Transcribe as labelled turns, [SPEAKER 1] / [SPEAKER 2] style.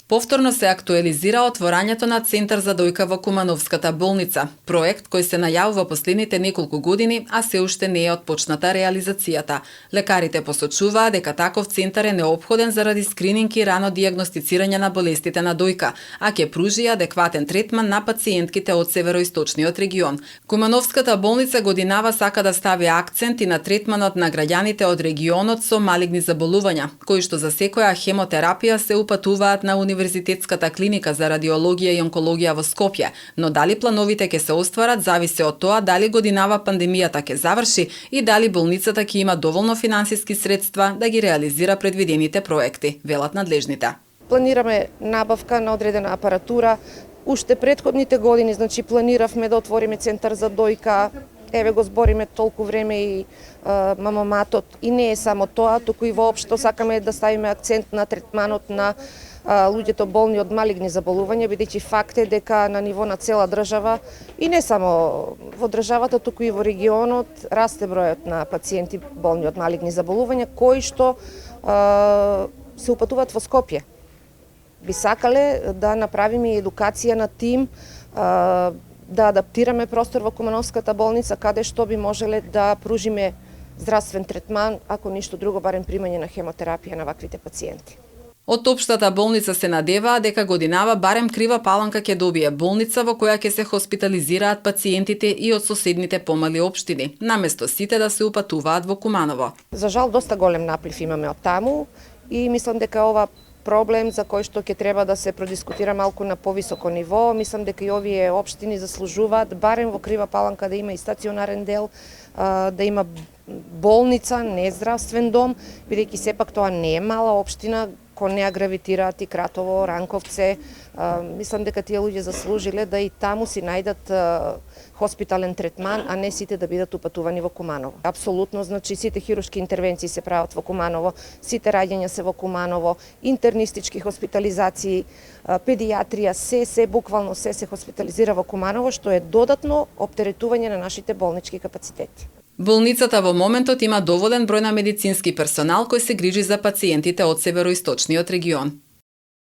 [SPEAKER 1] Повторно се актуализира отворањето на Центар за дојка во Кумановската болница, проект кој се најавува последните неколку години, а се уште не е отпочната реализацијата. Лекарите посочуваат дека таков центар е неопходен заради скрининг и рано дијагностицирање на болестите на дојка, а ќе пружи адекватен третман на пациентките од североисточниот регион. Кумановската болница годинава сака да стави акцент и на третманот на граѓаните од регионот со малигни заболувања, кои што за секоја хемотерапија се упатуваат на Универзитетската клиника за радиологија и онкологија во Скопје, но дали плановите ќе се остварат зависи од тоа дали годинава пандемијата ќе заврши и дали болницата ќе има доволно финансиски средства да ги реализира предвидените проекти, велат надлежните.
[SPEAKER 2] Планираме набавка на одредена апаратура. Уште претходните години, планиравме да отвориме центар за дојка. Еве го збориме толку време и мамоматот. И не е само тоа, туку и воопшто сакаме да ставиме акцент на третманот на луѓето болни од малигни заболувања, бидејќи факт е дека на ниво на цела држава и не само во државата, туку и во регионот расте бројот на пациенти болни од малигни заболувања кои што се упатуваат во Скопје. Би сакале да направиме едукација на тим, да адаптираме простор во Кумановската болница каде што би можеле да пружиме здравствен третман, ако ништо друго, барем примање на хемотерапија на ваквите пациенти.
[SPEAKER 1] Од општата болница се надеваа дека годинава барем Крива Паланка ќе добие болница во која ќе се хоспитализираат пациентите и од соседните помали општини, наместо сите да се упатуваат во Куманово.
[SPEAKER 2] За жал, доста голем наплив имаме од таму и мислам дека ова проблем за кој што ќе треба да се продискутира малку на повисоко ниво. Мислам дека и овие општини заслужуваат барем во Крива Паланка да има и стационарен дел, да има болница, не здравствен дом, бидејќи сепак тоа не е мала општина, кон неа гравитираат и Кратово, Ранковце. Мислам дека тие луѓе заслужиле да и таму си најдат хоспитален третман, а не сите да бидат упатувани во Куманово. Апсолутно, сите хируршки интервенции се прават во Куманово, сите раѓања се во Куманово, интернистички хоспитализации, педијатрија, буквално се хоспитализира во Куманово, што е додатно оптеретување на нашите болнички капацитети.
[SPEAKER 1] Болницата во моментот има доволен број на медицински персонал кој се грижи за пациентите од североисточниот регион.